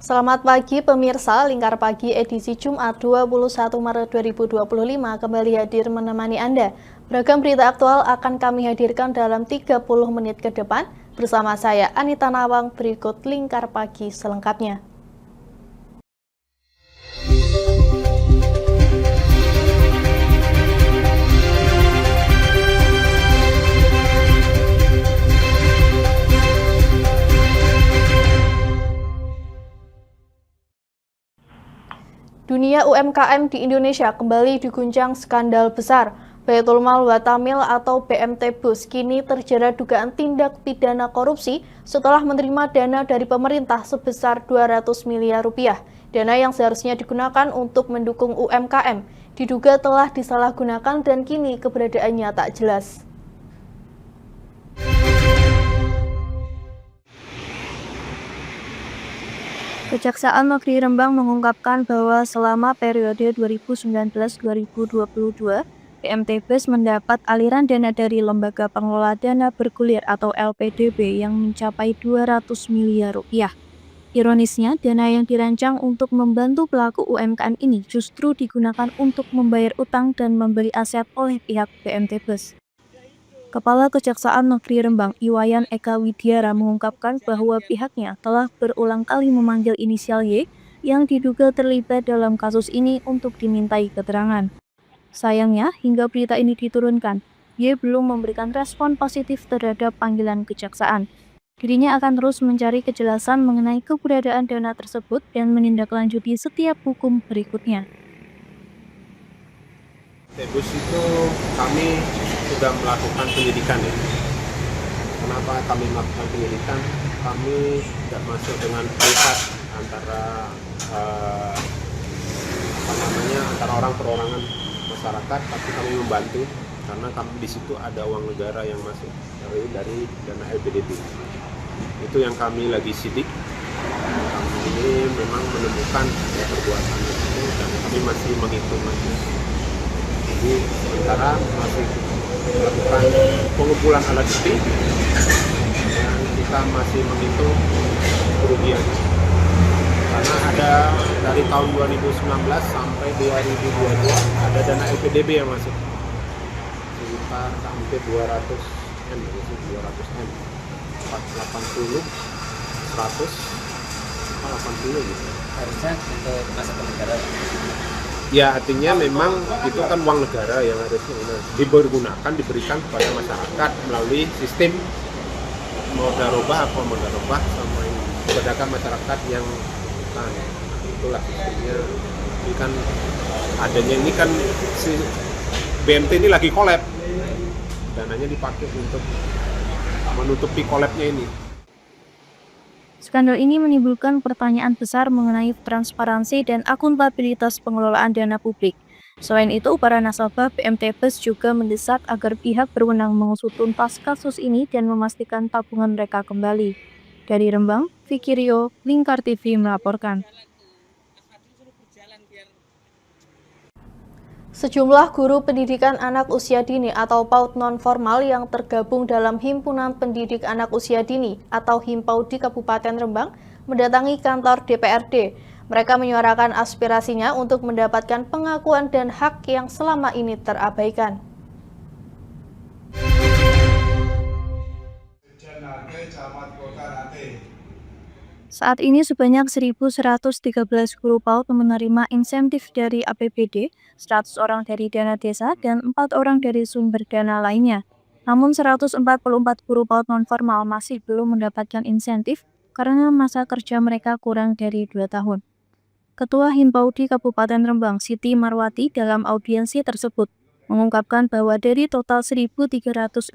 Selamat pagi pemirsa, Lingkar Pagi edisi Jumat 21 Maret 2025 kembali hadir menemani Anda. Beragam berita aktual akan kami hadirkan dalam 30 menit ke depan. Bersama saya Anita Nawang, berikut Lingkar Pagi selengkapnya. Dunia UMKM di Indonesia kembali diguncang skandal besar. Baitul Mal Watamil atau BMT Bus kini terjerat dugaan tindak pidana korupsi setelah menerima dana dari pemerintah sebesar 200 miliar rupiah. Dana yang seharusnya digunakan untuk mendukung UMKM diduga telah disalahgunakan dan kini keberadaannya tak jelas. Kejaksaan Negeri Rembang mengungkapkan bahwa selama periode 2019-2022, BMT Bus mendapat aliran dana dari Lembaga Pengelola Dana Bergulir atau LPDB yang mencapai 200 miliar rupiah. Ironisnya, dana yang dirancang untuk membantu pelaku UMKM ini justru digunakan untuk membayar utang dan membeli aset oleh pihak BMT Bus. Kepala Kejaksaan Negeri Rembang, Iwayan Eka Widiara mengungkapkan bahwa pihaknya telah berulang kali memanggil inisial Y yang diduga terlibat dalam kasus ini untuk dimintai keterangan. Sayangnya, hingga berita ini diturunkan, Y belum memberikan respon positif terhadap panggilan kejaksaan. Dirinya akan terus mencari kejelasan mengenai keberadaan dana tersebut dan menindaklanjuti setiap hukum berikutnya. Bus itu kami sudah melakukan penyidikan ya. Kenapa kami melakukan penyidikan? Kami tidak masuk dengan privat antara antara orang perorangan masyarakat, tapi kami membantu karena kami di situ ada uang negara yang masuk dari dana LPDB. Itu yang kami lagi sidik. Kami ini memang menemukan perbuatan itu dan kami masih menghitung lagi. Jadi sementara masih melakukan pengumpulan alat bukti dan kita masih menghitung kerugian karena ada dari tahun 2019 sampai 2022 ada dana LPDB yang masuk sekitar hampir 200 M, 80, 100, 80 gitu. Harusnya untuk masuk ke negara. Ya, artinya memang itu kan uang negara yang harusnya diberikan kepada masyarakat melalui sistem modarobah sama ini kepada masyarakat yang itulah sistemnya. Ini kan adanya ini kan si BMT ini lagi kolab, dananya dipakai untuk menutupi kolabnya ini. Skandal ini menimbulkan pertanyaan besar mengenai transparansi dan akuntabilitas pengelolaan dana publik. Selain itu, para nasabah BMT Bus juga mendesak agar pihak berwenang mengusut tuntas kasus ini dan memastikan tabungan mereka kembali. Dari Rembang, Vicky Rio, Lingkar TV melaporkan. Sejumlah guru pendidikan anak usia dini atau PAUD non-formal yang tergabung dalam Himpunan Pendidik Anak Usia Dini atau Himpau di Kabupaten Rembang mendatangi kantor DPRD. Mereka menyuarakan aspirasinya untuk mendapatkan pengakuan dan hak yang selama ini terabaikan. Saat ini sebanyak 1.113 guru PAUD menerima insentif dari APBD, 100 orang dari dana desa, dan 4 orang dari sumber dana lainnya. Namun 144 guru PAUD non-formal masih belum mendapatkan insentif karena masa kerja mereka kurang dari 2 tahun. Ketua Himpau di Kabupaten Rembang, Siti Marwati, dalam audiensi tersebut mengungkapkan bahwa dari total 1.361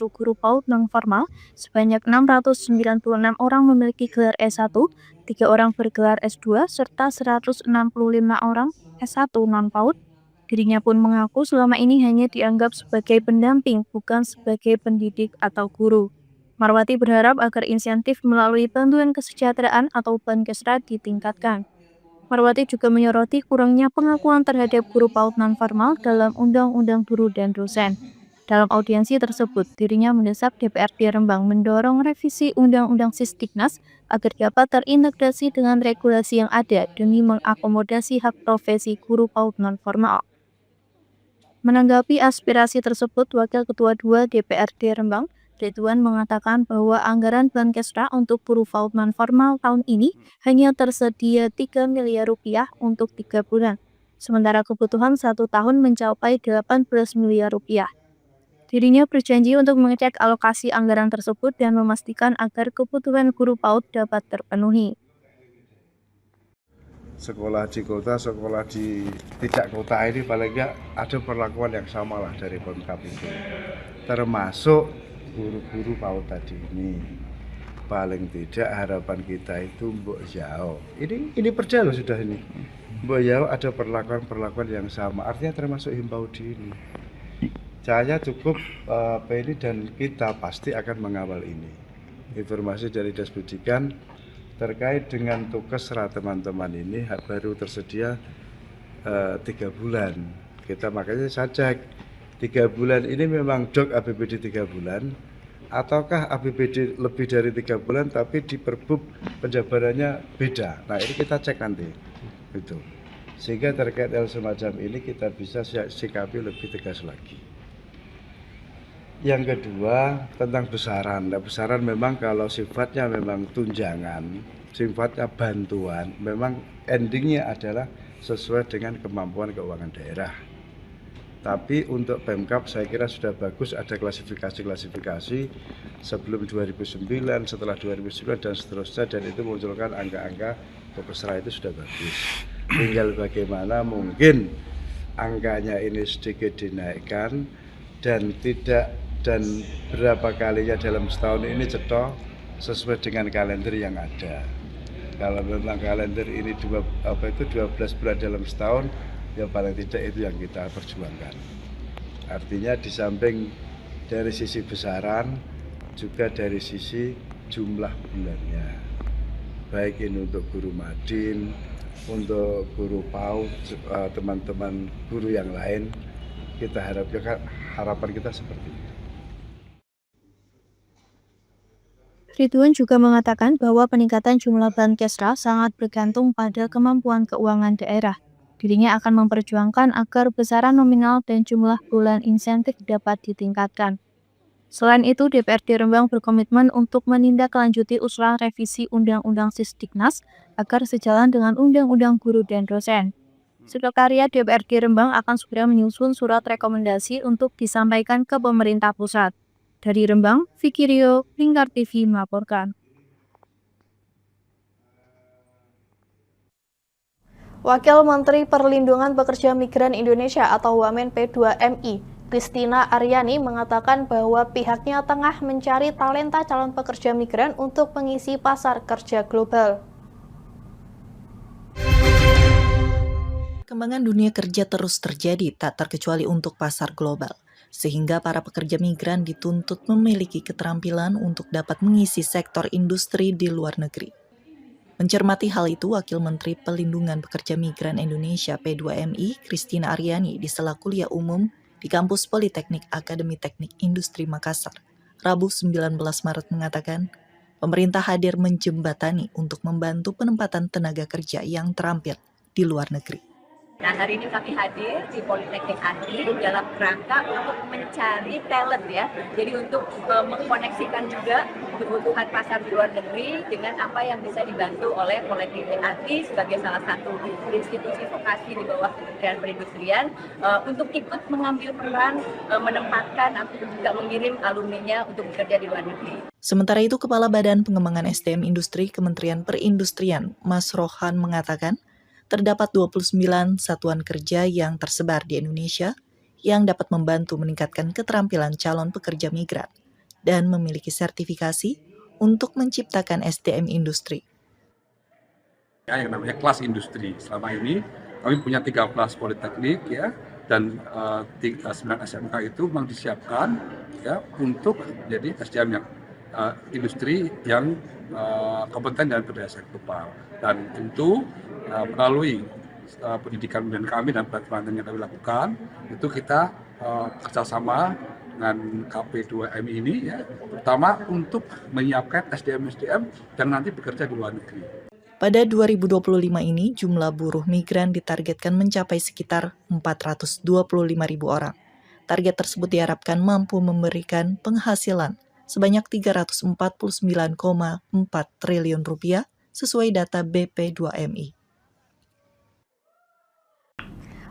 guru PAUD non-formal, sebanyak 696 orang memiliki gelar S1, 3 orang bergelar S2, serta 165 orang S1 non-PAUD. Dirinya pun mengaku selama ini hanya dianggap sebagai pendamping, bukan sebagai pendidik atau guru. Marwati berharap agar insentif melalui bantuan kesejahteraan atau Bankesra ditingkatkan. Marwati juga menyoroti kurangnya pengakuan terhadap guru PAUD non-formal dalam Undang-Undang Guru dan Dosen. Dalam audiensi tersebut, dirinya mendesak DPRD Rembang mendorong revisi Undang-Undang Sisdiknas agar dapat terintegrasi dengan regulasi yang ada demi mengakomodasi hak profesi guru PAUD non-formal. Menanggapi aspirasi tersebut, Wakil Ketua 2 DPRD Rembang, Ridwan mengatakan bahwa anggaran Bankesra untuk guru PAUD non-formal tahun ini hanya tersedia 3 miliar rupiah untuk 3 bulan, sementara kebutuhan 1 tahun mencapai 18 miliar rupiah. Dirinya berjanji untuk mengecek alokasi anggaran tersebut dan memastikan agar kebutuhan guru PAUD dapat terpenuhi. Sekolah di kota, sekolah di tidak kota ini paling nggak ada perlakuan yang sama lah dari Pemkab itu. Termasuk guru-guru PAUD tadi ini. Paling tidak harapan kita itu Mbok Yao. Ini perda loh sudah ini. Mbok Yao ada perlakuan-perlakuan yang sama. Artinya termasuk Himpaudi ini. Saya cukup ini dan kita pasti akan mengawal ini. Informasi dari Dinas Pendidikan terkait dengan tukesra teman-teman ini baru tersedia 3 bulan. Kita makanya saya cek 3 bulan ini memang dok APBD 3 bulan ataukah APBD lebih dari 3 bulan tapi di Perbub penjabarannya beda. Nah ini kita cek nanti itu. Sehingga terkait hal semacam ini kita bisa sikapi lebih tegas lagi. Yang kedua tentang besaran. Nah, besaran memang kalau sifatnya memang tunjangan, sifatnya bantuan, memang endingnya adalah sesuai dengan kemampuan keuangan daerah. Tapi untuk Pemkab saya kira sudah bagus ada klasifikasi-klasifikasi sebelum 2009, setelah 2009 dan seterusnya, dan itu munculkan angka-angka tukesra itu sudah bagus. Tinggal bagaimana mungkin angkanya ini sedikit dinaikkan dan berapa kalinya dalam setahun ini cetok sesuai dengan kalender yang ada. Kalau memang kalender ini 12 bulan dalam setahun, ya paling tidak itu yang kita perjuangkan. Artinya di samping dari sisi besaran, juga dari sisi jumlah bulannya. Baik ini untuk guru Madin, untuk guru PAUD, teman-teman guru yang lain, kita harapan kita seperti itu. Ridwan juga mengatakan bahwa peningkatan jumlah Bankesra sangat bergantung pada kemampuan keuangan daerah. Dirinya akan memperjuangkan agar besaran nominal dan jumlah bulan insentif dapat ditingkatkan. Selain itu, DPRD Rembang berkomitmen untuk menindaklanjuti usulan revisi Undang-Undang Sisdiknas agar sejalan dengan Undang-Undang Guru dan Dosen. Sekretariat DPRD Rembang akan segera menyusun surat rekomendasi untuk disampaikan ke pemerintah pusat. Dari Rembang, Vicky Rio, Lingkar TV melaporkan. Wakil Menteri Perlindungan Pekerja Migran Indonesia atau Wamen P2MI, Christina Aryani mengatakan bahwa pihaknya tengah mencari talenta calon pekerja migran untuk mengisi pasar kerja global. Perkembangan dunia kerja terus terjadi, tak terkecuali untuk pasar global. Sehingga para pekerja migran dituntut memiliki keterampilan untuk dapat mengisi sektor industri di luar negeri. Mencermati hal itu, Wakil Menteri Pelindungan Pekerja Migran Indonesia P2MI, Christina Aryani, di sela kuliah umum di Kampus Politeknik Akademi Teknik Industri Makassar, Rabu 19 Maret mengatakan, pemerintah hadir menjembatani untuk membantu penempatan tenaga kerja yang terampil di luar negeri. Nah, hari ini kami hadir di Politeknik ASI dalam rangka untuk mencari talent ya. Jadi untuk mengkoneksikan juga kebutuhan pasar di luar negeri dengan apa yang bisa dibantu oleh Politeknik ASI sebagai salah satu institusi vokasi di bawah Kementerian Perindustrian untuk ikut mengambil peran menempatkan atau juga mengirim alumninya untuk bekerja di luar negeri. Sementara itu, Kepala Badan Pengembangan SDM Industri Kementerian Perindustrian, Mas Rohan mengatakan, terdapat 29 satuan kerja yang tersebar di Indonesia yang dapat membantu meningkatkan keterampilan calon pekerja migran dan memiliki sertifikasi untuk menciptakan SDM industri. Yang namanya kelas industri. Selama ini kami punya 13 politeknik ya, dan 9 SMK itu memang disiapkan ya untuk jadi SDM yang industri yang kompeten dan berdaya saing global. Dan tentu melalui pendidikan dan kami dan pelatihan yang kami lakukan, itu kita kerjasama dengan KP2M ini ya, pertama untuk menyiapkan SDM-SDM yang nanti bekerja di luar negeri. Pada 2025 ini, jumlah buruh migran ditargetkan mencapai sekitar 425.000 orang. Target tersebut diharapkan mampu memberikan penghasilan sebanyak 349,4 triliun rupiah sesuai data BP2MI.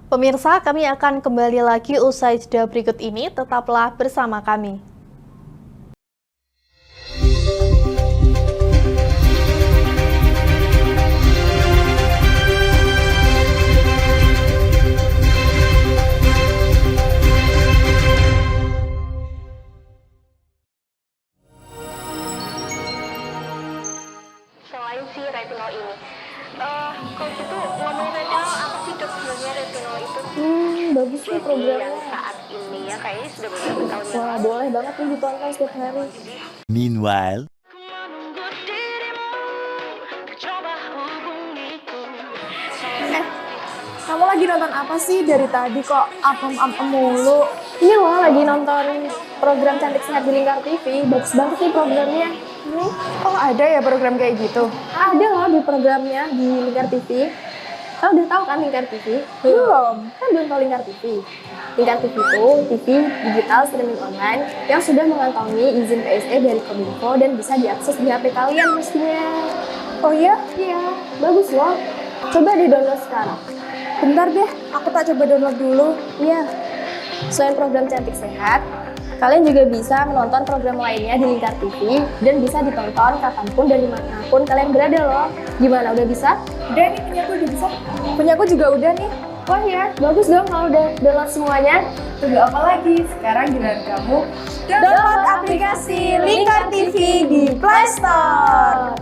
Pemirsa, kami akan kembali lagi usai jeda berikut ini. Tetaplah bersama kami. Selain si retinol ini, kalau gitu ngomongin retinol, apa sih dok sebenarnya retinol itu? Bagus sih programnya. Yang saat ini ya kayaknya sudah beberapa tahun yang Wah, lalu. boleh banget nih ditonton setiap hari. Meanwhile, Kamu lagi nonton apa sih dari tadi kok apem-apem mulu? Ini loh lagi nonton program Cantik Sehat di Lingkar TV. Bagus banget sih programnya. Oh, ada ya program kayak gitu? Ada loh di programnya di Lingkar TV. Kau udah tahu kan Lingkar TV? Belum. Kan belum tahu Lingkar TV. Lingkar TV itu TV digital streaming online yang sudah mengantongi izin PSE dari Kominfo dan bisa diakses di HP kalian mestinya. Oh iya? Iya, bagus loh. Coba di-download sekarang. Bentar deh, aku tak coba download dulu. Iya. Selain program Cantik Sehat, kalian juga bisa menonton program lainnya di Lingkar TV dan bisa ditonton kapanpun dan dimanapun kalian berada loh. Gimana, udah bisa? Udah nih, punyaku udah bisa. Punyaku juga udah nih. Wah ya, bagus dong kalau udah download semuanya. Tunggu apa lagi? Sekarang giliran kamu download aplikasi Lingkar TV di Play Store.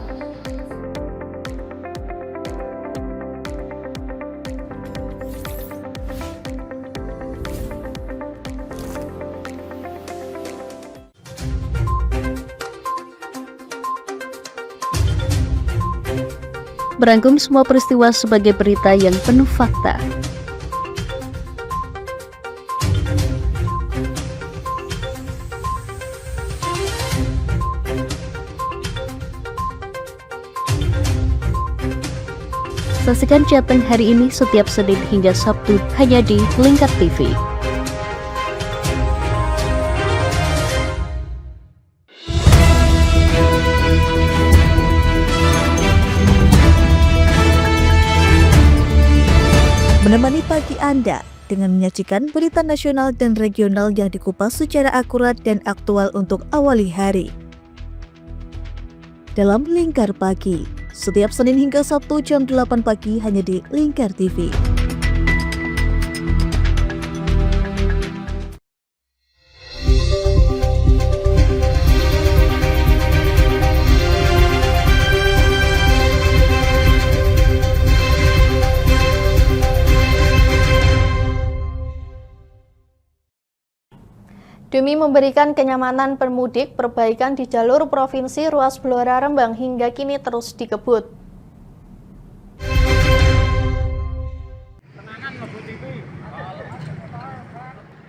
Merangkum semua peristiwa sebagai berita yang penuh fakta. Saksikan Jateng hari ini setiap Senin hingga Sabtu hanya di Lingkar TV. Menemani pagi Anda dengan menyajikan berita nasional dan regional yang dikupas secara akurat dan aktual untuk awali hari. Dalam Lingkar Pagi, setiap Senin hingga Sabtu jam 8 pagi hanya di Lingkar TV. Demi memberikan kenyamanan pemudik, perbaikan di jalur Provinsi Ruas Blora Rembang hingga kini terus dikebut.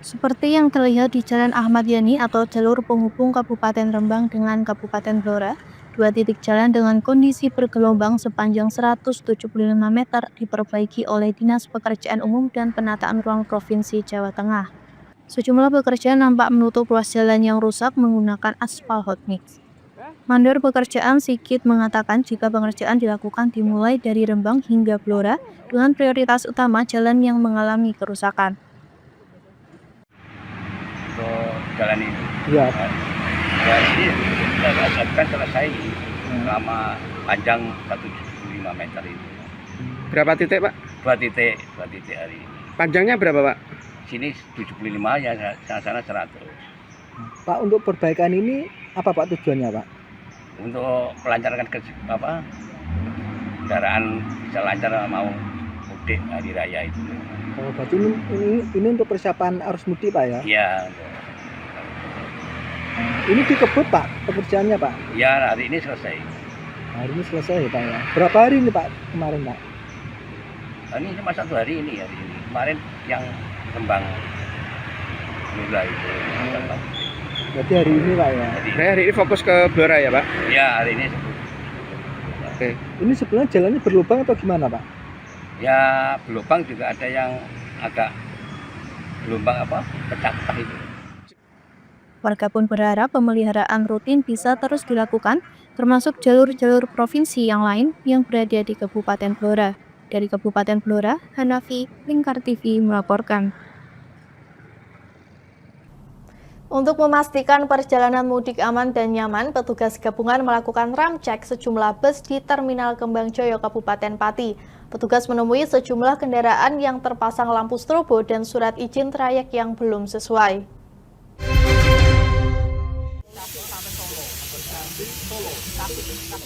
Seperti yang terlihat di Jalan Ahmad Yani atau jalur penghubung Kabupaten Rembang dengan Kabupaten Blora, dua titik jalan dengan kondisi bergelombang sepanjang 175 meter diperbaiki oleh Dinas Pekerjaan Umum dan Penataan Ruang Provinsi Jawa Tengah. Sejumlah pekerja nampak menutup ruas jalan yang rusak menggunakan aspal hot mix. Mandor Pekerjaan Sigit mengatakan jika pengerjaan dilakukan dimulai dari Rembang hingga Blora dengan prioritas utama jalan yang mengalami kerusakan. Untuk jalan ini, Ya. ya ini kan selesai selama panjang 175 meter ini. Berapa titik Pak? Dua titik hari ini. Panjangnya berapa Pak? Sini 75 ya, sana 100. Pak, untuk perbaikan ini apa Pak tujuannya Pak? Untuk melancarkan kendaraan bisa lancar mau mudik hari raya itu. Oh, berarti ini untuk persiapan arus mudik Pak ya? Iya. Ini dikebut Pak pekerjaannya Pak? Ya, hari ini selesai. Hari ini selesai ya Pak ya? Berapa hari ini Pak kemarin Pak? Ini cuma 1 hari ini. Kemarin yang Rembang Blora itu. Berarti hari ini Pak ya? Hari ini fokus ke Blora ya Pak? Ya, hari ini. Oke. Ini sebenarnya jalannya berlubang atau gimana Pak? Ya, berlubang juga ada yang agak gelombang pecah-pecah itu. Warga pun berharap pemeliharaan rutin bisa terus dilakukan, termasuk jalur-jalur provinsi yang lain yang berada di Kabupaten Blora. Dari Kabupaten Blora, Hanafi, Lingkar TV melaporkan. Untuk memastikan perjalanan mudik aman dan nyaman, petugas gabungan melakukan ramcek sejumlah bus di Terminal Kembangjoyo, Kabupaten Pati. Petugas menemui sejumlah kendaraan yang terpasang lampu strobo dan surat izin trayek yang belum sesuai.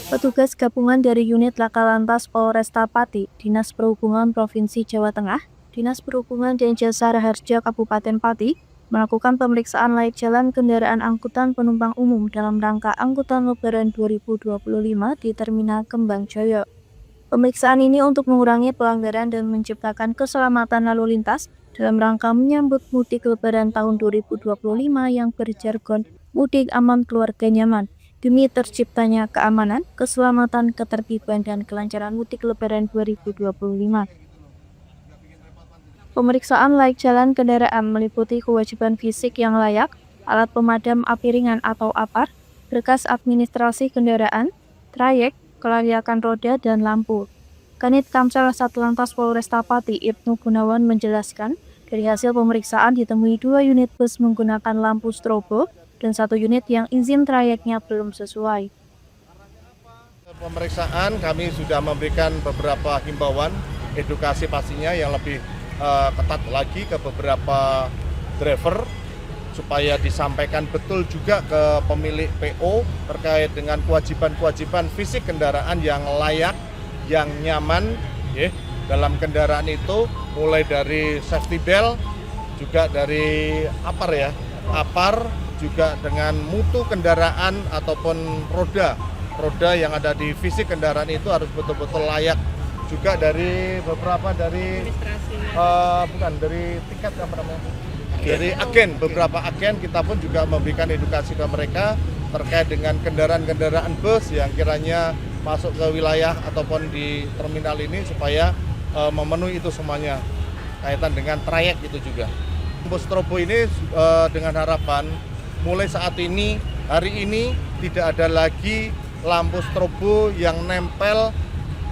Petugas gabungan dari unit Laka Lantas Polresta Pati, Dinas Perhubungan Provinsi Jawa Tengah, Dinas Perhubungan dan Jasa Raharja Kabupaten Pati, melakukan pemeriksaan layak jalan kendaraan angkutan penumpang umum dalam rangka angkutan Lebaran 2025 di Terminal Kembangjoyo. Pemeriksaan ini untuk mengurangi pelanggaran dan menciptakan keselamatan lalu lintas dalam rangka menyambut mudik Lebaran tahun 2025 yang berjargon mudik aman keluarga nyaman, demi terciptanya keamanan, keselamatan, ketertiban, dan kelancaran mudik Lebaran 2025. Pemeriksaan layak jalan kendaraan meliputi kewajiban fisik yang layak, alat pemadam api ringan atau APAR, berkas administrasi kendaraan, trayek, kelayakan roda, dan lampu. Kanit Kamsel Satlantas Polresta Pati Ibnu Gunawan menjelaskan, dari hasil pemeriksaan ditemui 2 unit bus menggunakan lampu strobo dan 1 unit yang izin trayeknya belum sesuai. Pemeriksaan kami sudah memberikan beberapa himbauan, edukasi pastinya yang lebih ketat lagi ke beberapa driver supaya disampaikan betul juga ke pemilik PO terkait dengan kewajiban-kewajiban fisik kendaraan yang layak, yang nyaman dalam kendaraan itu, mulai dari safety belt, juga dari APAR, juga dengan mutu kendaraan ataupun roda yang ada di fisik kendaraan itu harus betul-betul layak. Juga dari beberapa dari tiket dari agen, beberapa agen kita pun juga memberikan edukasi ke mereka terkait dengan kendaraan-kendaraan bus yang kiranya masuk ke wilayah ataupun di terminal ini supaya memenuhi itu semuanya kaitan dengan trayek itu juga. Bus strobo ini dengan harapan mulai saat ini, hari ini tidak ada lagi lampu strobo yang nempel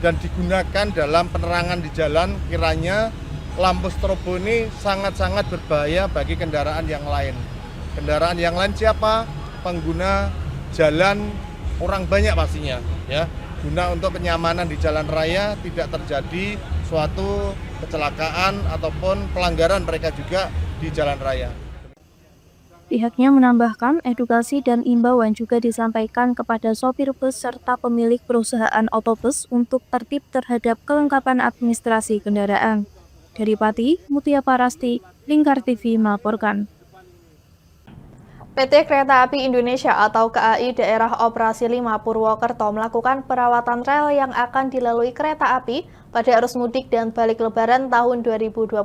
dan digunakan dalam penerangan di jalan. Kiranya lampu strobo ini sangat-sangat berbahaya bagi kendaraan yang lain. Kendaraan yang lain siapa? Pengguna jalan, orang banyak pastinya, ya. Guna untuk kenyamanan di jalan raya, tidak terjadi suatu kecelakaan ataupun pelanggaran mereka juga di jalan raya. Pihaknya menambahkan, edukasi dan imbauan juga disampaikan kepada sopir bus serta pemilik perusahaan otobus untuk tertib terhadap kelengkapan administrasi kendaraan. Dari Pati, Mutia Parasti, Lingkar TV melaporkan. PT Kereta Api Indonesia atau KAI Daerah Operasi 5 Purwokerto melakukan perawatan rel yang akan dilalui kereta api pada arus mudik dan balik Lebaran tahun 2025.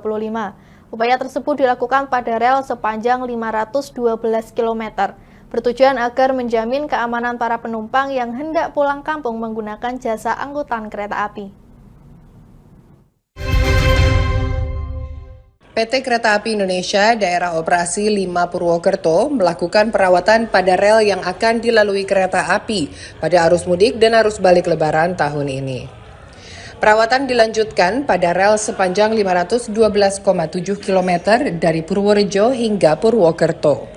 Upaya tersebut dilakukan pada rel sepanjang 512 km, bertujuan agar menjamin keamanan para penumpang yang hendak pulang kampung menggunakan jasa angkutan kereta api. PT Kereta Api Indonesia Daerah Operasi 5 Purwokerto melakukan perawatan pada rel yang akan dilalui kereta api pada arus mudik dan arus balik Lebaran tahun ini. Perawatan dilanjutkan pada rel sepanjang 512,7 km dari Purworejo hingga Purwokerto.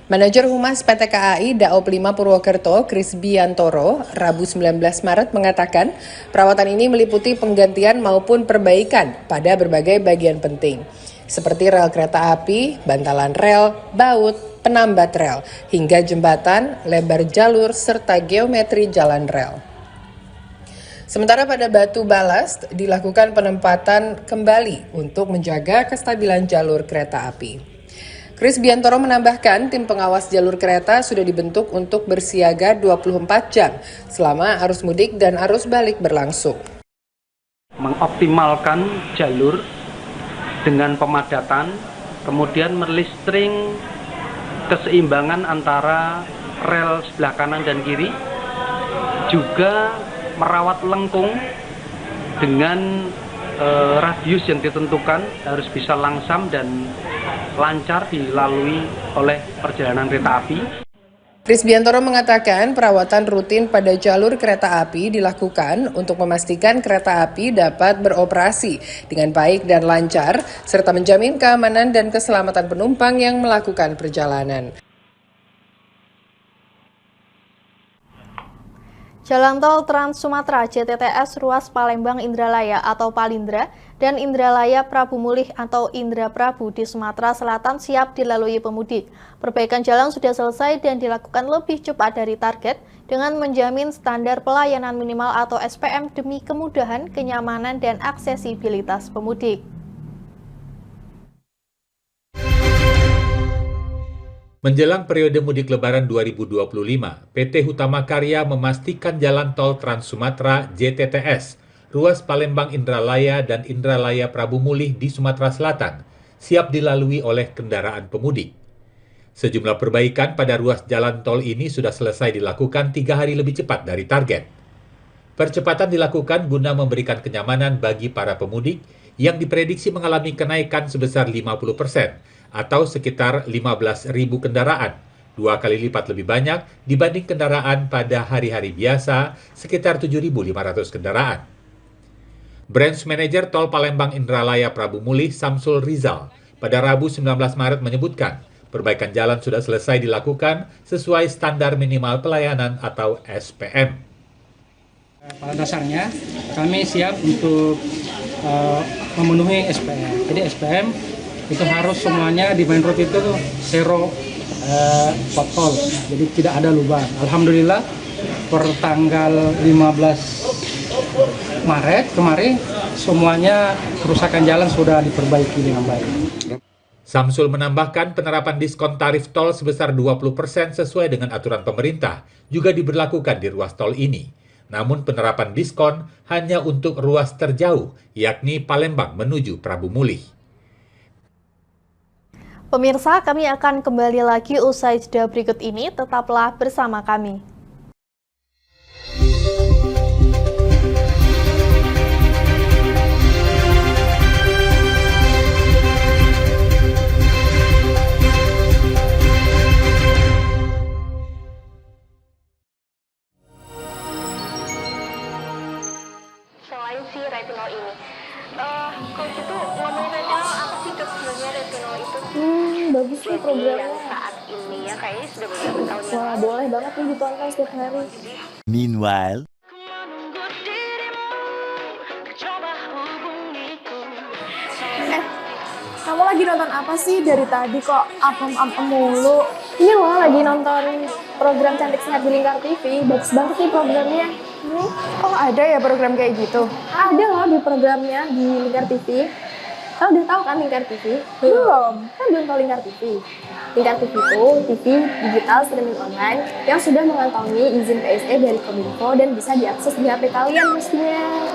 Manajer Humas PT KAI Daop 5 Purwokerto, Kris Biantoro, Rabu 19 Maret mengatakan perawatan ini meliputi penggantian maupun perbaikan pada berbagai bagian penting, seperti rel kereta api, bantalan rel, baut, penambat rel, hingga jembatan, lebar jalur, serta geometri jalan rel. Sementara pada batu balast dilakukan penempatan kembali untuk menjaga kestabilan jalur kereta api. Kris Biantoro menambahkan tim pengawas jalur kereta sudah dibentuk untuk bersiaga 24 jam selama arus mudik dan arus balik berlangsung. Mengoptimalkan jalur dengan pemadatan kemudian melistring keseimbangan antara rel sebelah kanan dan kiri, juga merawat lengkung dengan radius yang ditentukan, harus bisa langsam dan lancar dilalui oleh perjalanan kereta api. Risbiantoro mengatakan perawatan rutin pada jalur kereta api dilakukan untuk memastikan kereta api dapat beroperasi dengan baik dan lancar, serta menjamin keamanan dan keselamatan penumpang yang melakukan perjalanan. Jalan tol Trans Sumatera JTTS ruas Palembang Indralaya atau Palindra dan Indralaya Prabu Mulih atau Indra Prabu di Sumatera Selatan siap dilalui pemudik. Perbaikan jalan sudah selesai dan dilakukan lebih cepat dari target dengan menjamin standar pelayanan minimal atau SPM demi kemudahan, kenyamanan, dan aksesibilitas pemudik. Menjelang periode mudik Lebaran 2025, PT Hutama Karya memastikan jalan tol Trans Sumatera JTTS, ruas Palembang Indralaya dan Indralaya Prabu Mulih di Sumatera Selatan, siap dilalui oleh kendaraan pemudik. Sejumlah perbaikan pada ruas jalan tol ini sudah selesai dilakukan 3 hari lebih cepat dari target. Percepatan dilakukan guna memberikan kenyamanan bagi para pemudik yang diprediksi mengalami kenaikan sebesar 50%, atau sekitar 15.000 kendaraan, 2 kali lipat lebih banyak dibanding kendaraan pada hari-hari biasa, sekitar 7.500 kendaraan. Branch Manager Tol Palembang Indralaya Prabu Mulih Samsul Rizal pada Rabu 19 Maret menyebutkan, perbaikan jalan sudah selesai dilakukan sesuai standar minimal pelayanan atau SPM. Pada dasarnya kami siap untuk memenuhi SPM. Jadi SPM itu harus semuanya di main road itu zero pothole, jadi tidak ada lubang. Alhamdulillah per tanggal 15 Maret kemarin semuanya kerusakan jalan sudah diperbaiki dengan baik. Samsul menambahkan penerapan diskon tarif tol sebesar 20% sesuai dengan aturan pemerintah juga diberlakukan di ruas tol ini. Namun penerapan diskon hanya untuk ruas terjauh, yakni Palembang menuju Prabu Mulih. Pemirsa, kami akan kembali lagi usai jeda berikut ini, tetaplah bersama kami. Selain si retinol ini, kalau gitu ngomongin retinol, apa sih dok sebenarnya retinol itu? Bagus nih programnya. Yang saat ini ya kayaknya sudah beberapa tahun yang Wah, boleh banget nih ditonton setiap hari. Meanwhile, Kamu lagi nonton apa sih dari tadi kok apem-apem mulu? Ini loh lagi nonton program Cantik Sehat di Lingkar TV. Bagus banget nih programnya. Oh ada ya program kayak gitu? Ada loh di programnya di Lingkar TV. Kau udah tahu kan Lingkar TV? Belum. Kan belum tahu Lingkar TV. Lingkar TV itu TV digital streaming online yang sudah mengantongi izin PSE dari Kominfo dan bisa diakses di HP kalian mestinya.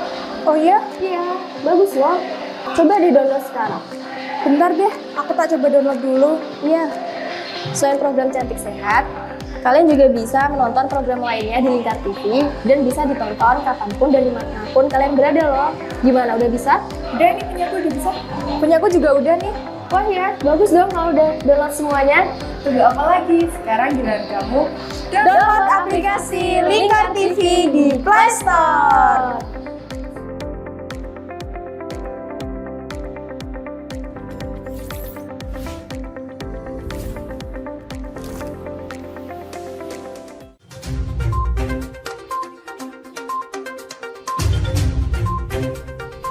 Oh iya? Iya. Bagus loh. Coba di-download sekarang. Bentar deh, aku tak coba download dulu. Iya. Selain program Cantik Sehat, kalian juga bisa menonton program lainnya di Lingkar TV dan bisa ditonton kapanpun dan dimanapun kalian berada loh. Gimana, udah bisa? Udah nih, punya aku udah bisa. Punya aku juga udah nih. Wah ya, bagus dong kalau udah download semuanya. Tunggu apa lagi? Sekarang giliran kamu download aplikasi Lingkar TV di Play Store.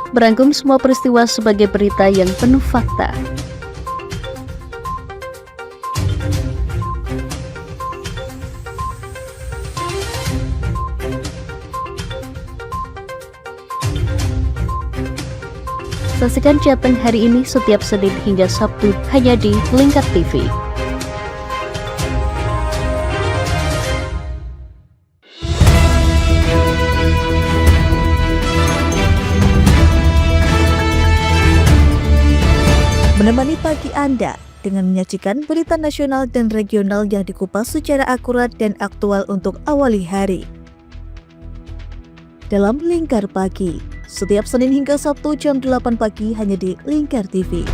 Merangkum semua peristiwa sebagai berita yang penuh fakta. Saksikan Jateng hari ini setiap Senin hingga Sabtu hanya di Lingkar TV. Menemani pagi Anda dengan menyajikan berita nasional dan regional yang dikupas secara akurat dan aktual untuk awali hari. Dalam Lingkar Pagi, setiap Senin hingga Sabtu jam 8 pagi hanya di Lingkar TV.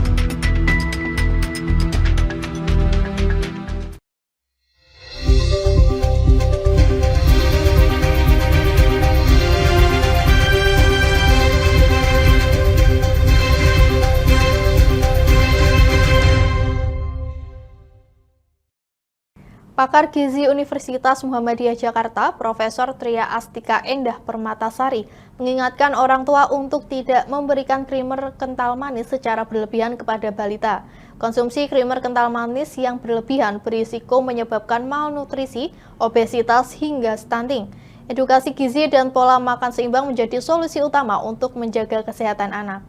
Pakar Gizi Universitas Muhammadiyah Jakarta, Profesor Tria Astika Endah Permatasari, mengingatkan orang tua untuk tidak memberikan krimer kental manis secara berlebihan kepada balita. Konsumsi krimer kental manis yang berlebihan berisiko menyebabkan malnutrisi, obesitas, hingga stunting. Edukasi gizi dan pola makan seimbang menjadi solusi utama untuk menjaga kesehatan anak.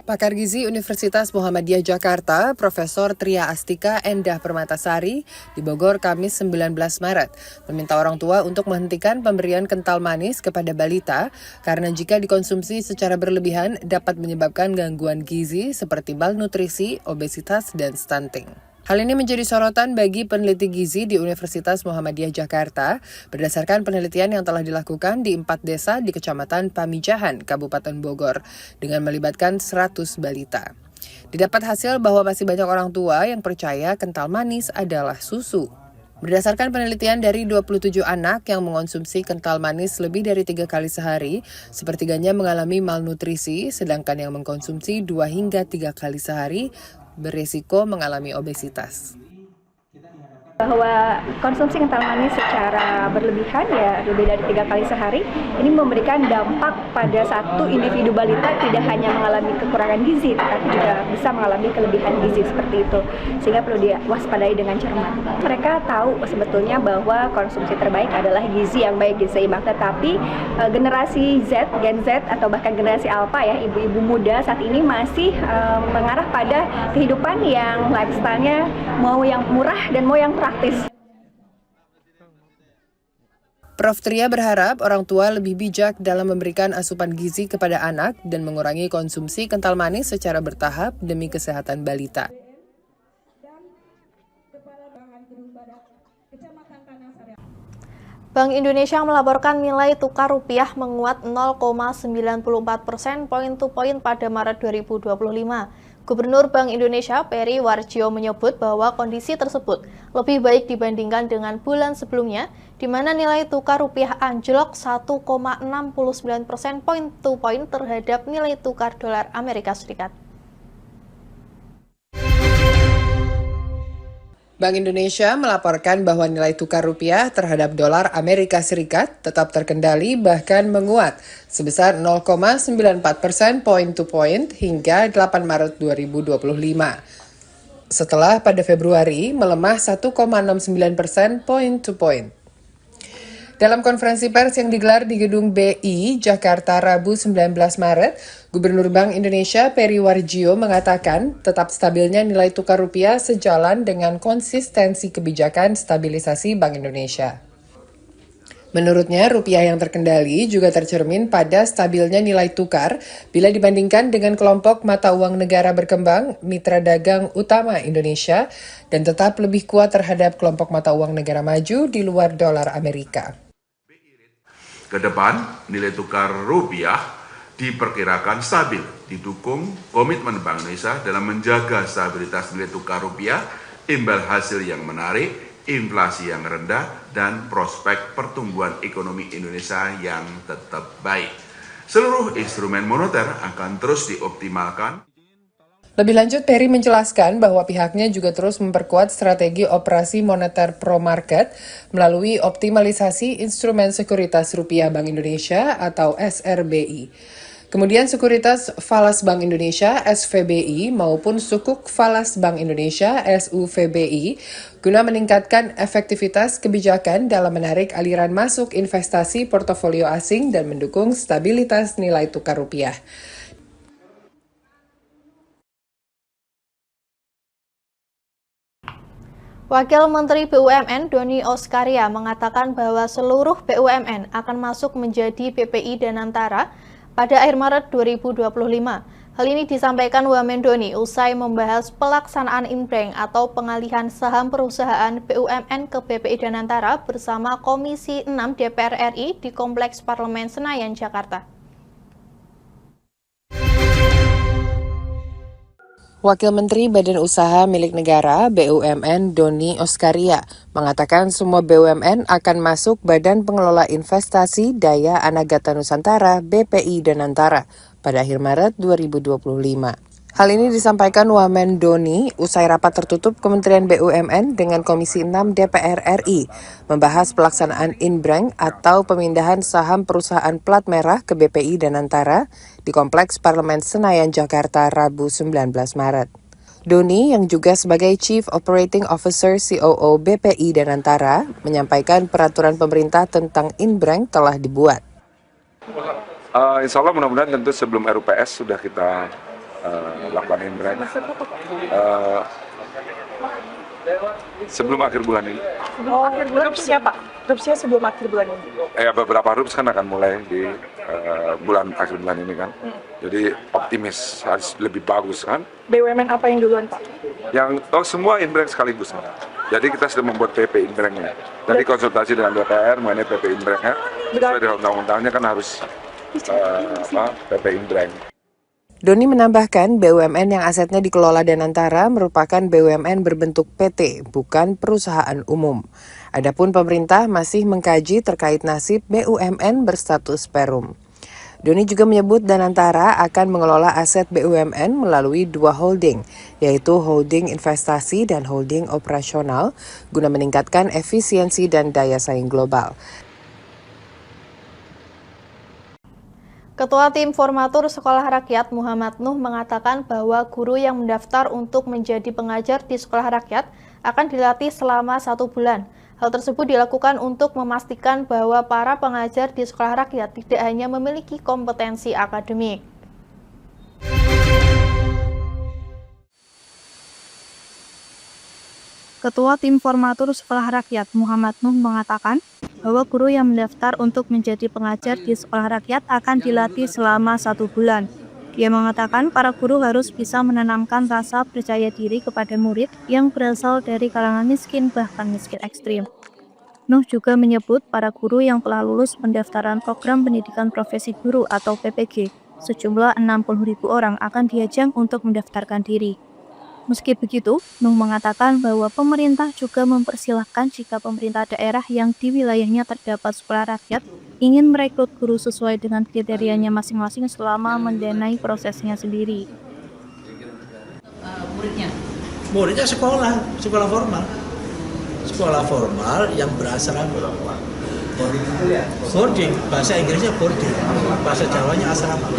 Pakar Gizi Universitas Muhammadiyah Jakarta, Profesor Tria Astika Endah Permatasari, di Bogor, Kamis 19 Maret, meminta orang tua untuk menghentikan pemberian kental manis kepada balita, karena jika dikonsumsi secara berlebihan dapat menyebabkan gangguan gizi seperti malnutrisi, obesitas, dan stunting. Hal ini menjadi sorotan bagi peneliti gizi di Universitas Muhammadiyah Jakarta berdasarkan penelitian yang telah dilakukan di 4 desa di Kecamatan Pamijahan, Kabupaten Bogor, dengan melibatkan 100 balita. Didapat hasil bahwa masih banyak orang tua yang percaya kental manis adalah susu. Berdasarkan penelitian dari 27 anak yang mengonsumsi kental manis lebih dari 3 kali sehari, sepertiganya mengalami malnutrisi, sedangkan yang mengkonsumsi 2 hingga 3 kali sehari berisiko mengalami obesitas. Bahwa konsumsi kental manis secara berlebihan, ya lebih dari 3 kali sehari, ini memberikan dampak pada satu individu balita tidak hanya mengalami kekurangan gizi, tetapi juga bisa mengalami kelebihan gizi seperti itu, sehingga perlu diwaspadai dengan cermat. Mereka tahu sebetulnya bahwa konsumsi terbaik adalah gizi yang baik, gizi seimbang, tetapi generasi Z, Gen Z atau bahkan generasi Alpha, ya ibu-ibu muda saat ini masih mengarah pada kehidupan yang lifestyle-nya mau yang murah dan mau yang praktis. Prof. Tria berharap orang tua lebih bijak dalam memberikan asupan gizi kepada anak dan mengurangi konsumsi kental manis secara bertahap demi kesehatan balita. Bank Indonesia melaporkan nilai tukar rupiah menguat 0,94% poin to poin pada Maret 2025. Gubernur Bank Indonesia Peri Warjio menyebut bahwa kondisi tersebut lebih baik dibandingkan dengan bulan sebelumnya, di mana nilai tukar rupiah anjlok 1,69% poin to poin terhadap nilai tukar dolar Amerika Serikat. Bank Indonesia melaporkan bahwa nilai tukar rupiah terhadap dolar Amerika Serikat tetap terkendali bahkan menguat sebesar 0,94% point to point hingga 8 Maret 2025. Setelah pada Februari melemah 1,69% point to point. Dalam konferensi pers yang digelar di Gedung BI, Jakarta, Rabu 19 Maret, Gubernur Bank Indonesia Peri Warjio mengatakan tetap stabilnya nilai tukar rupiah sejalan dengan konsistensi kebijakan stabilisasi Bank Indonesia. Menurutnya, rupiah yang terkendali juga tercermin pada stabilnya nilai tukar bila dibandingkan dengan kelompok mata uang negara berkembang, mitra dagang utama Indonesia, dan tetap lebih kuat terhadap kelompok mata uang negara maju di luar dolar Amerika. Kedepan, nilai tukar rupiah diperkirakan stabil, didukung komitmen Bank Indonesia dalam menjaga stabilitas nilai tukar rupiah, imbal hasil yang menarik, inflasi yang rendah, dan prospek pertumbuhan ekonomi Indonesia yang tetap baik. Seluruh instrumen moneter akan terus dioptimalkan. Lebih lanjut, Peri menjelaskan bahwa pihaknya juga terus memperkuat strategi operasi moneter pro-market melalui optimalisasi instrumen sekuritas rupiah Bank Indonesia atau SRBI. Kemudian sekuritas falas Bank Indonesia SVBI maupun sukuk falas Bank Indonesia SUVBI guna meningkatkan efektivitas kebijakan dalam menarik aliran masuk investasi portofolio asing dan mendukung stabilitas nilai tukar rupiah. Wakil Menteri BUMN Doni Oskaria mengatakan bahwa seluruh BUMN akan masuk menjadi BPI Danantara pada akhir Maret 2025. Hal ini disampaikan Wamen Doni usai membahas pelaksanaan inbreng atau pengalihan saham perusahaan BUMN ke BPI Danantara bersama Komisi 6 DPR RI di Kompleks Parlemen Senayan, Jakarta. Wakil Menteri Badan Usaha Milik Negara BUMN Doni Oskaria mengatakan semua BUMN akan masuk Badan Pengelola Investasi Daya Anagata Nusantara BPI Danantara pada akhir Maret 2025. Hal ini disampaikan Wamen Doni usai rapat tertutup Kementerian BUMN dengan Komisi 6 DPR RI membahas pelaksanaan inbreng atau pemindahan saham perusahaan plat merah ke BPI Danantara di Kompleks Parlemen Senayan, Jakarta, Rabu 19 Maret. Doni yang juga sebagai Chief Operating Officer COO BPI Danantara menyampaikan peraturan pemerintah tentang inbreng telah dibuat. Insya Allah mudah-mudahan tentu sebelum RUPS sudah kita lakukan inbreng sebelum akhir bulan ini. Oh, akhir bulan siapa? Rupsnya sebelum akhir bulan ini? Beberapa rups kan akan mulai di akhir bulan ini kan. Jadi optimis harus lebih bagus kan. BUMN apa yang duluan Pak? Yang semua inbreng sekaligus. Jadi kita sudah membuat PP inbrengnya. Jadi konsultasi dengan DPR mengenai PP inbrengnya. Sesuai dengan undang-undangnya kan harus PP inbreng. Doni menambahkan BUMN yang asetnya dikelola Danantara merupakan BUMN berbentuk PT, bukan perusahaan umum. Adapun pemerintah masih mengkaji terkait nasib BUMN berstatus Perum. Doni juga menyebut Danantara akan mengelola aset BUMN melalui dua holding, yaitu holding investasi dan holding operasional, guna meningkatkan efisiensi dan daya saing global. Ketua Tim Formatur Sekolah Rakyat Muhammad Nuh mengatakan bahwa guru yang mendaftar untuk menjadi pengajar di sekolah rakyat akan dilatih selama 1 bulan. Hal tersebut dilakukan untuk memastikan bahwa para pengajar di sekolah rakyat tidak hanya memiliki kompetensi akademik. Ketua Tim Formatur Sekolah Rakyat Muhammad Nuh mengatakan bahwa guru yang mendaftar untuk menjadi pengajar di sekolah rakyat akan dilatih selama 1 bulan. Dia mengatakan para guru harus bisa menanamkan rasa percaya diri kepada murid yang berasal dari kalangan miskin bahkan miskin ekstrim. Nuh juga menyebut para guru yang telah lulus pendaftaran program pendidikan profesi guru atau PPG, sejumlah 60.000 orang akan diajak untuk mendaftarkan diri. Meski begitu, Nuh mengatakan bahwa pemerintah juga mempersilahkan jika pemerintah daerah yang di wilayahnya terdapat sekolah rakyat ingin merekrut guru sesuai dengan kriterianya masing-masing selama mendanai prosesnya sendiri. Muridnya sekolah formal. Sekolah formal yang berasrama. Boarding, bahasa Inggrisnya boarding, bahasa Jawanya asrama.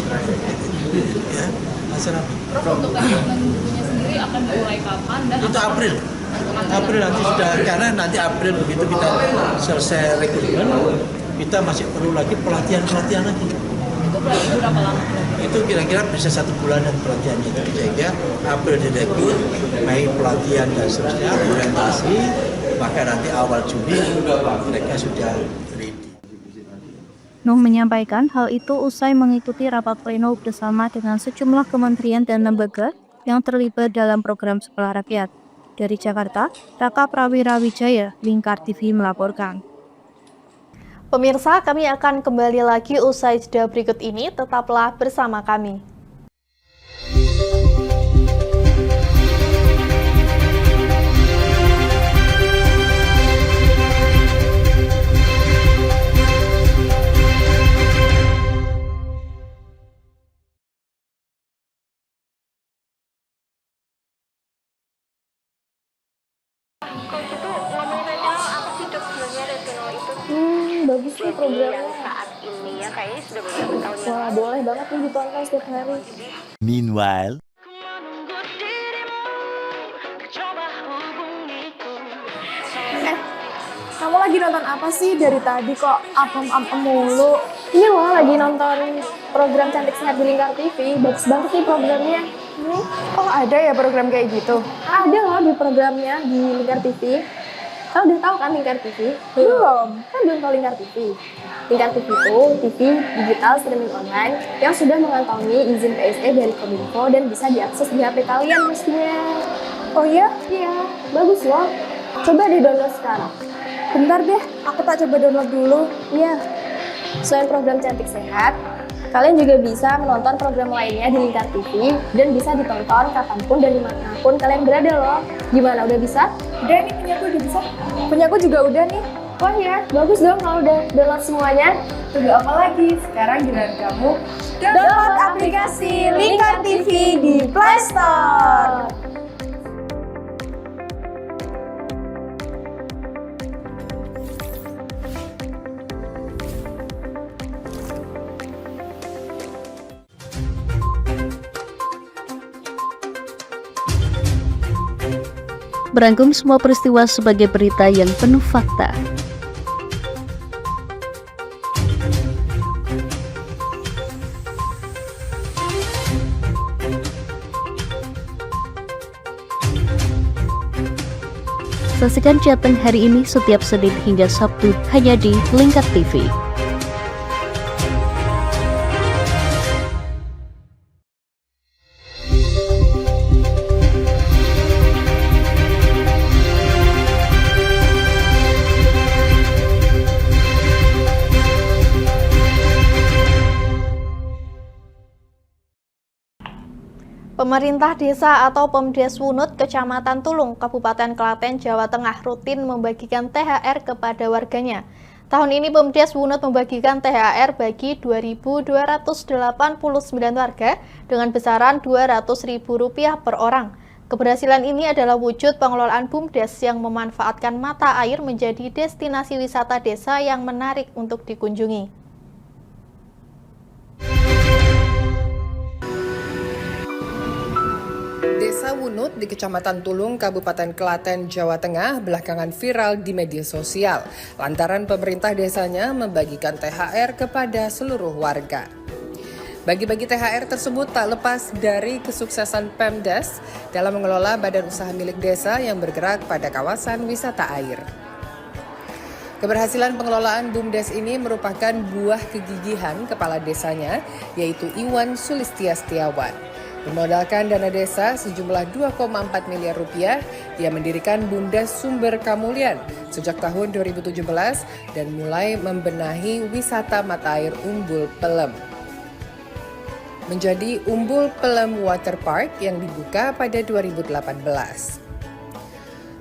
Ya, asrama. Untuk rekrutmen gurunya sendiri akan dimulai kapan dan itu April nanti sudah, karena nanti April begitu kita selesai rekrutmen, kita masih perlu lagi pelatihan lagi. Itu berapa lama? Itu kira-kira bisa 1 bulanan pelatihannya itu, sehingga April direkrut, Mei pelatihan dan seterusnya, orientasi, maka nanti awal Juni mereka sudah ready. Nuh menyampaikan hal itu usai mengikuti rapat pleno bersama dengan sejumlah kementerian dan lembaga yang terlibat dalam program sekolah rakyat. Dari Jakarta, Raka Prawirawijaya, Lingkar TV melaporkan. Pemirsa, kami akan kembali lagi usai jeda berikut ini, tetaplah bersama kami. Coach itu ngomongin regional apa sih Dok sebenarnya regional itu? Bagus nih programnya. Yang saat ini ya kayaknya sudah beberapa tahun yang Wah, boleh banget nih ditonton setiap hari. Meanwhile, Kamu lagi nonton apa sih dari tadi kok apem-apem mulu? Ini loh lagi nonton program Cantik Sehat di Lingkar TV. Bagus banget nih programnya. Oh ada ya program kayak gitu? Ada loh di programnya di Lingkar TV. Kau udah tahu kan Lingkar TV? Belum, kan belum tahu Lingkar TV. Lingkar TV itu TV digital streaming online yang sudah mengantongi izin PSE dari Kominfo dan bisa diakses di HP kalian mestinya. Oh iya? Iya, bagus loh. Coba di-download sekarang. Bentar deh, aku tak coba download dulu. Iya. Selain program Cantik Sehat, kalian juga bisa menonton program lainnya di Lingkar TV dan bisa ditonton kapanpun dan dimanapun kalian berada loh. Gimana, udah bisa? Udah nih, punyaku udah bisa. Punyaku juga udah nih. Wah ya, bagus dong kalau udah download semuanya. Tunggu apa lagi? Sekarang giliran kamu download aplikasi Lingkar TV di Play Store. Merangkum semua peristiwa sebagai berita yang penuh fakta. Saksikan Jateng hari ini setiap Senin hingga Sabtu hanya di Lingkar TV. Pemerintah Desa atau Pemdes Wunut, Kecamatan Tulung, Kabupaten Klaten, Jawa Tengah rutin membagikan THR kepada warganya. Tahun ini Pemdes Wunut membagikan THR bagi 2.289 warga dengan besaran Rp200.000 per orang. Keberhasilan ini adalah wujud pengelolaan BUMDes yang memanfaatkan mata air menjadi destinasi wisata desa yang menarik untuk dikunjungi. Desa Wunut di Kecamatan Tulung, Kabupaten Klaten, Jawa Tengah belakangan viral di media sosial lantaran pemerintah desanya membagikan THR kepada seluruh warga. Bagi-bagi THR tersebut tak lepas dari kesuksesan Pemdes dalam mengelola badan usaha milik desa yang bergerak pada kawasan wisata air. Keberhasilan pengelolaan BUMDes ini merupakan buah kegigihan kepala desanya, yaitu Iwan Sulistia Setiawan. Bermodalkan dana desa sejumlah Rp2,4 miliar, dia mendirikan BUMDes Sumber Kamulyan sejak tahun 2017 dan mulai membenahi wisata mata air Umbul Pelem. Menjadi Umbul Pelem Water Park yang dibuka pada 2018.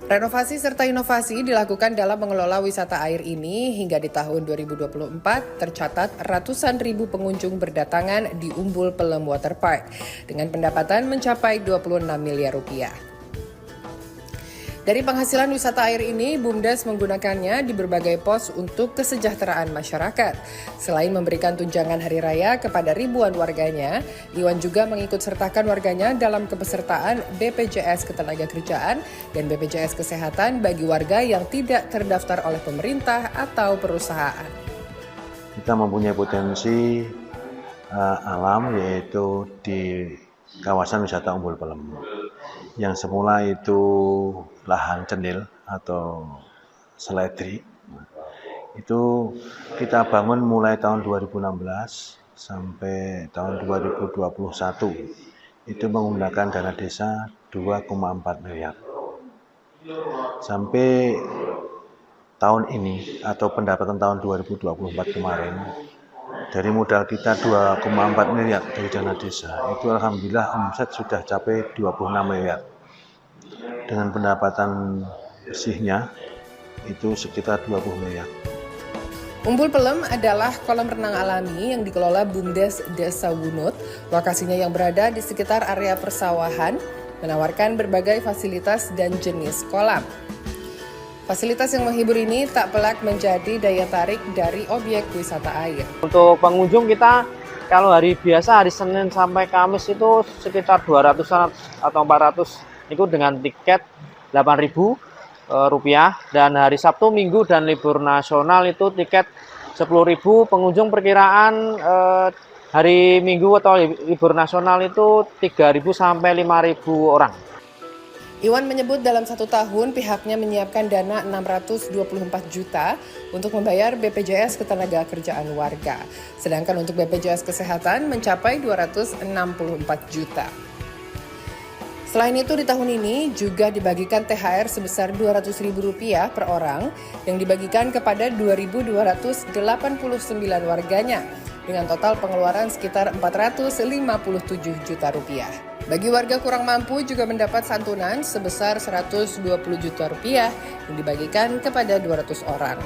Renovasi serta inovasi dilakukan dalam mengelola wisata air ini hingga di tahun 2024 tercatat ratusan ribu pengunjung berdatangan di Umbul Pelem Water Park dengan pendapatan mencapai Rp26 miliar. Dari penghasilan wisata air ini, BUMDes menggunakannya di berbagai pos untuk kesejahteraan masyarakat. Selain memberikan tunjangan hari raya kepada ribuan warganya, Iwan juga mengikut sertakan warganya dalam kepesertaan BPJS Ketenagakerjaan dan BPJS Kesehatan bagi warga yang tidak terdaftar oleh pemerintah atau perusahaan. Kita mempunyai potensi alam yaitu di kawasan wisata Umbul Pelem. Yang semula itu lahan cenil atau seledri, itu kita bangun mulai tahun 2016 sampai tahun 2021, itu menggunakan dana desa 2,4 miliar. Sampai tahun ini atau pendapatan tahun 2024 kemarin, dari modal kita 2,4 miliar dari dana desa, itu alhamdulillah omset sudah capai 26 miliar. Dengan pendapatan bersihnya itu sekitar 20 miliar. Umbul Pelem adalah kolam renang alami yang dikelola BUMDes Desa Wunut. Lokasinya yang berada di sekitar area persawahan, menawarkan berbagai fasilitas dan jenis kolam. Fasilitas yang menghibur ini tak pelak menjadi daya tarik dari objek wisata air. Untuk pengunjung kita, kalau hari biasa, hari Senin sampai Kamis itu sekitar 200-an atau 400 itu dengan tiket Rp8.000, dan hari Sabtu, Minggu, dan libur nasional itu tiket Rp10.000. Pengunjung perkiraan hari Minggu atau libur nasional itu 3.000 sampai 5.000 orang. Iwan menyebut dalam 1 tahun pihaknya menyiapkan dana 624 juta untuk membayar BPJS Ketenagakerjaan warga. Sedangkan untuk BPJS Kesehatan mencapai 264 juta. Selain itu di tahun ini juga dibagikan THR sebesar Rp200.000 per orang yang dibagikan kepada 2.289 warganya dengan total pengeluaran sekitar 457 juta rupiah. Bagi warga kurang mampu juga mendapat santunan sebesar 120 juta rupiah yang dibagikan kepada 200 orang.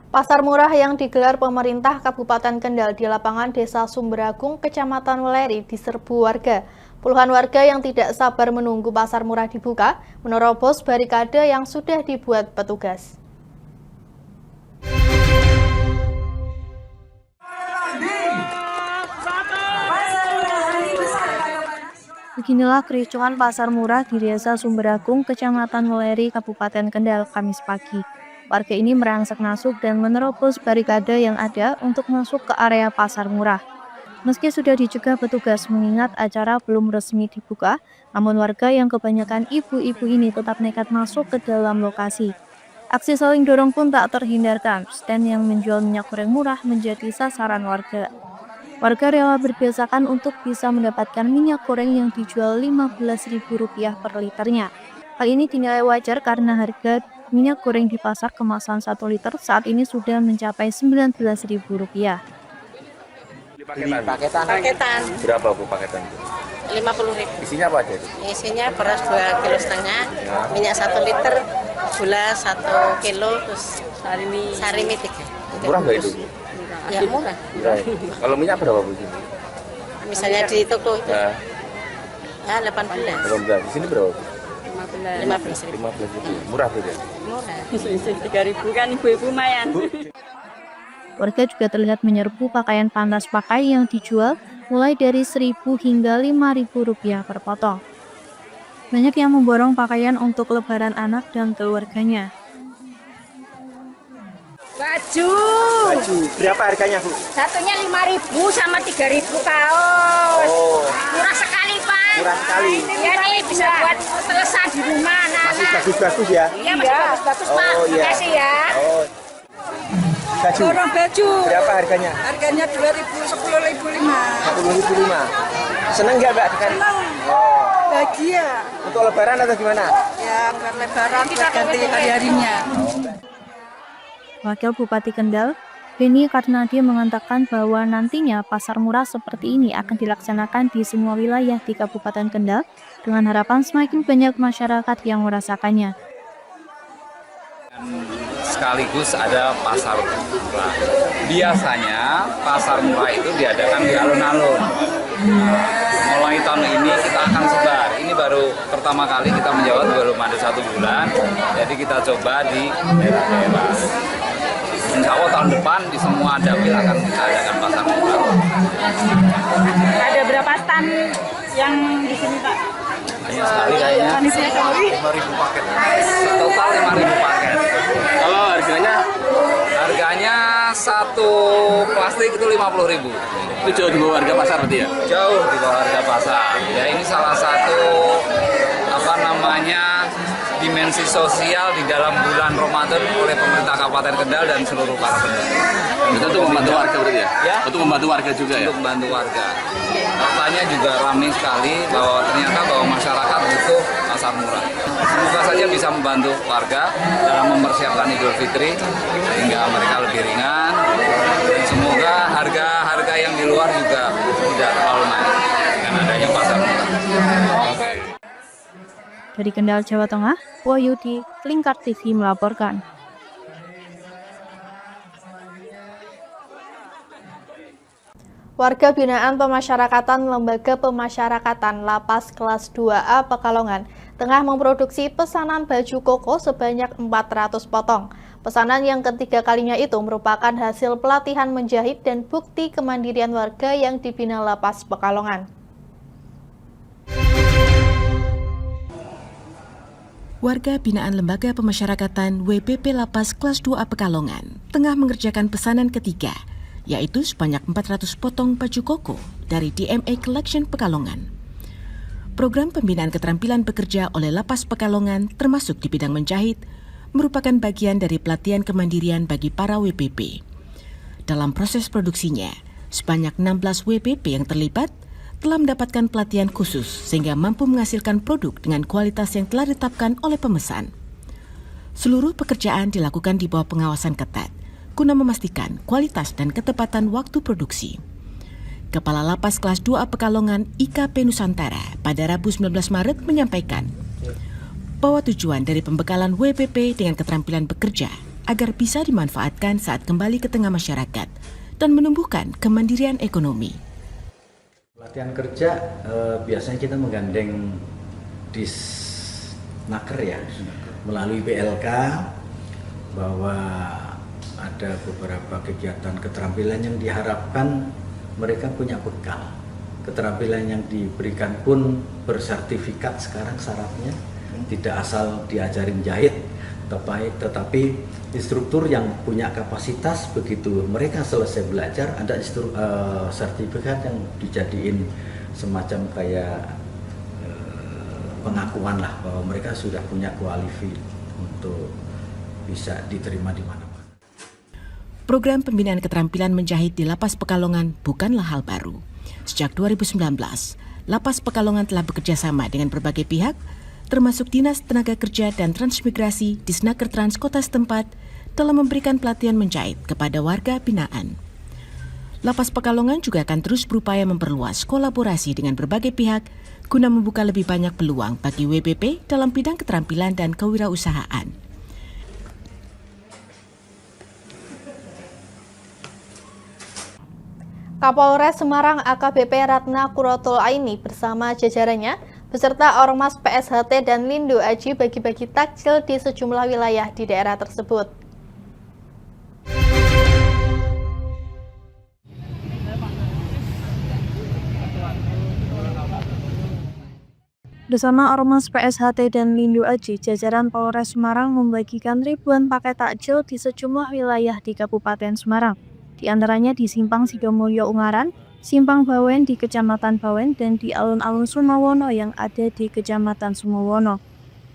Pasar murah yang digelar pemerintah Kabupaten Kendal di lapangan Desa Sumberagung, Kecamatan Weleri diserbu warga. Puluhan warga yang tidak sabar menunggu pasar murah dibuka, menerobos barikade yang sudah dibuat petugas. Beginilah kericuhan pasar murah di Desa Sumberagung, Kecamatan Weleri, Kabupaten Kendal, Kamis pagi. Warga ini merangsek masuk dan menerobos barikade yang ada untuk masuk ke area pasar murah. Meski sudah dicegah petugas mengingat acara belum resmi dibuka, namun warga yang kebanyakan ibu-ibu ini tetap nekat masuk ke dalam lokasi. Aksi saling dorong pun tak terhindarkan, stand yang menjual minyak goreng murah menjadi sasaran warga. Warga rela berdesakan untuk bisa mendapatkan minyak goreng yang dijual Rp15.000 per liternya. Hal ini dinilai wajar karena harga minyak goreng di pasar kemasan 1 liter saat ini sudah mencapai Rp19.000. Paketan. Berapa Bu paketan itu? 50.000. Isinya apa aja itu? Isinya beras 2,5 kg, minyak 1 liter, gula 1 kilo, terus sarimi 3. Murah nggak itu? Ya murah. Kalau minyak berapa Bu? Misalnya di toko itu, ya 18. 18. Di sini berapa? 15.000. Murah Bu ya? Murah. 3.000 kan ibu-ibu lumayan. Warga juga terlihat menyerbu pakaian pantas pakai yang dijual mulai dari Rp1.000 hingga Rp5.000 per potong. Banyak yang memborong pakaian untuk lebaran anak dan keluarganya. Baju. Berapa harganya Bu? Satunya 5.000 sama 3.000 kaos. Oh. Murah sekali Pak. Murah sekali. Ya nih bisa buat selesai di rumah anak-anak. Masih bagus-bagus ya? Iya masih bagus-bagus Pak. Oh, iya. Makasih ya. Oh. Baju. Borong baju. Berapa harganya? Harganya 2.000, 10.500. 10.005. Seneng nggak Mbak? Seneng. Oh. Bahagia. Untuk lebaran atau gimana? Ya buat lebaran buat ganti hari-harinya. Wakil Bupati Kendal, Beni Karnadi mengatakan bahwa nantinya pasar murah seperti ini akan dilaksanakan di semua wilayah di Kabupaten Kendal dengan harapan semakin banyak masyarakat yang merasakannya. Sekaligus ada pasar murah. Biasanya pasar murah itu diadakan di alun-alun. Mulai tahun ini kita akan sebar. Ini baru pertama kali kita menjawab, belum ada 1 bulan. Jadi kita coba di daerah-daerah. Insya Allah tahun depan di semua dapil akan kita adakan pasar murah. Ada berapa stand yang di sini Pak? Banyak sekali kayaknya. 5.000 paket. Total 5.000 paket. Kalau harganya? Harganya satu plastik itu 50.000. Itu jauh di bawah harga pasar berarti ya? Jauh di bawah harga pasar. Ya ini salah satu dimensi sosial di dalam bulan Ramadan oleh pemerintah Kabupaten Kendal dan seluruh para penduduk. Itu untuk membantu warga berarti ya? Ya? Untuk membantu warga juga ya? Untuk membantu warga. Faktanya juga ramai sekali bahwa ternyata masyarakat butuh pasar murah. Semoga saja bisa membantu warga dalam mempersiapkan Idul Fitri sehingga mereka lebih ringan. Dan semoga harga-harga yang di luar juga tidak terlalu naik dengan adanya pasar murah. Dari Kendal, Jawa Tengah, Wahyudi, Lingkar TV melaporkan. Warga binaan pemasyarakatan Lembaga Pemasyarakatan Lapas Kelas 2A Pekalongan tengah memproduksi pesanan baju koko sebanyak 400 potong. Pesanan yang ketiga kalinya itu merupakan hasil pelatihan menjahit dan bukti kemandirian warga yang dibina Lapas Pekalongan. Warga binaan Lembaga Pemasyarakatan WBP Lapas Kelas 2A Pekalongan tengah mengerjakan pesanan ketiga, yaitu sebanyak 400 potong baju koko dari DMA Collection Pekalongan. Program pembinaan keterampilan bekerja oleh Lapas Pekalongan termasuk di bidang menjahit merupakan bagian dari pelatihan kemandirian bagi para WPP. Dalam proses produksinya, sebanyak 16 WPP yang terlibat telah mendapatkan pelatihan khusus sehingga mampu menghasilkan produk dengan kualitas yang telah ditetapkan oleh pemesan. Seluruh pekerjaan dilakukan di bawah pengawasan ketat guna memastikan kualitas dan ketepatan waktu produksi. Kepala Lapas Kelas 2A Pekalongan IKP Nusantara pada Rabu 19 Maret menyampaikan bahwa tujuan dari pembekalan WPP dengan keterampilan bekerja agar bisa dimanfaatkan saat kembali ke tengah masyarakat dan menumbuhkan kemandirian ekonomi. Pelatihan kerja biasanya kita menggandeng Disnaker ya, melalui PLK, bahwa ada beberapa kegiatan keterampilan yang diharapkan mereka punya bekal. Keterampilan yang diberikan pun bersertifikat sekarang syaratnya, tidak asal diajarin jahit, tetapi instruktur yang punya kapasitas begitu mereka selesai belajar ada sertifikat yang dijadiin semacam kayak pengakuan lah bahwa mereka sudah punya kualifi untuk bisa diterima di mana. Program pembinaan keterampilan menjahit di Lapas Pekalongan bukanlah hal baru. Sejak 2019, Lapas Pekalongan telah bekerja sama dengan berbagai pihak, termasuk Dinas Tenaga Kerja dan Transmigrasi Disnaker Trans Kota setempat, dalam memberikan pelatihan menjahit kepada warga binaan. Lapas Pekalongan juga akan terus berupaya memperluas kolaborasi dengan berbagai pihak guna membuka lebih banyak peluang bagi WPP dalam bidang keterampilan dan kewirausahaan. Kapolres Semarang AKBP Ratna Kurotul Aini bersama jajarannya beserta Ormas PSHT dan Lindo Aji bagi-bagi takjil di sejumlah wilayah di daerah tersebut. Bersama Ormas PSHT dan Lindo Aji, jajaran Polres Semarang membagikan ribuan paket takjil di sejumlah wilayah di Kabupaten Semarang. Di antaranya di Simpang Sidomulyo Ungaran, Simpang Bawen di Kecamatan Bawen, dan di alun-alun Sumawono yang ada di Kecamatan Sumawono.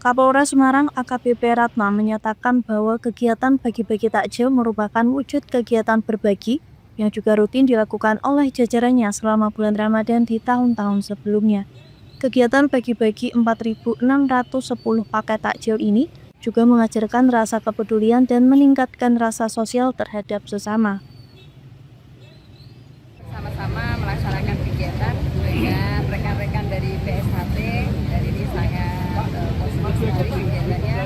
Kapolres Semarang AKBP Ratna menyatakan bahwa kegiatan bagi-bagi takjil merupakan wujud kegiatan berbagi yang juga rutin dilakukan oleh jajarannya selama bulan Ramadan di tahun-tahun sebelumnya. Kegiatan bagi-bagi 4.610 paket takjil ini juga mengajarkan rasa kepedulian dan meningkatkan rasa sosial terhadap sesama. Sama-sama melaksanakan kegiatan dengan rekan-rekan dari PSHT, dan ini sangat positif sekali kegiatannya.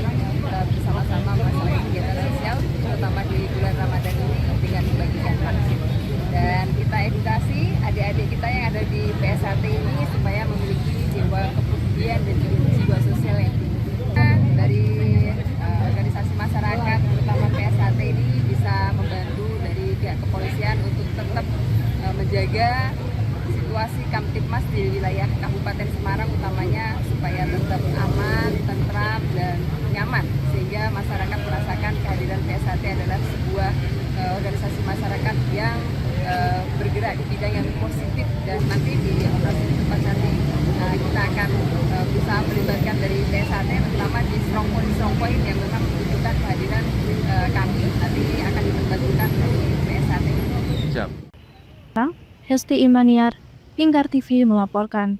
Kita bersama-sama melaksanakan kegiatan sosial, terutama di bulan Ramadan ini dengan membagikan takjil. Dan kita edukasi adik-adik kita yang ada di PSHT ini supaya memiliki jiwa kepedulian dan jiwa sosial yang tinggi. Dari organisasi masyarakat, terutama PSHT ini bisa membantu dari pihak kepolisian untuk tetap menjaga situasi Kamtipmas di wilayah Kabupaten Semarang utamanya supaya tetap aman, tentram, dan nyaman sehingga masyarakat merasakan kehadiran PSHT adalah sebuah organisasi masyarakat yang bergerak di bidang yang positif. Dan nanti di operasi tempat nanti kita akan berusaha melibatkan dari PSHT terutama di strong point yang memang membutuhkan kehadiran kami nanti akan dibantukan dari PSHT. Siap. Hesti Imaniar, Lingkar TV melaporkan.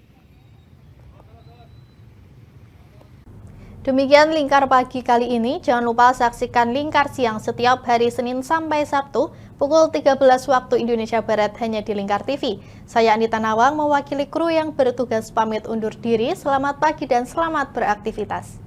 Demikian Lingkar Pagi kali ini. Jangan lupa saksikan Lingkar Siang setiap hari Senin sampai Sabtu pukul 13 waktu Indonesia Barat hanya di Lingkar TV. Saya Anita Nawang mewakili kru yang bertugas pamit undur diri. Selamat pagi dan selamat beraktivitas.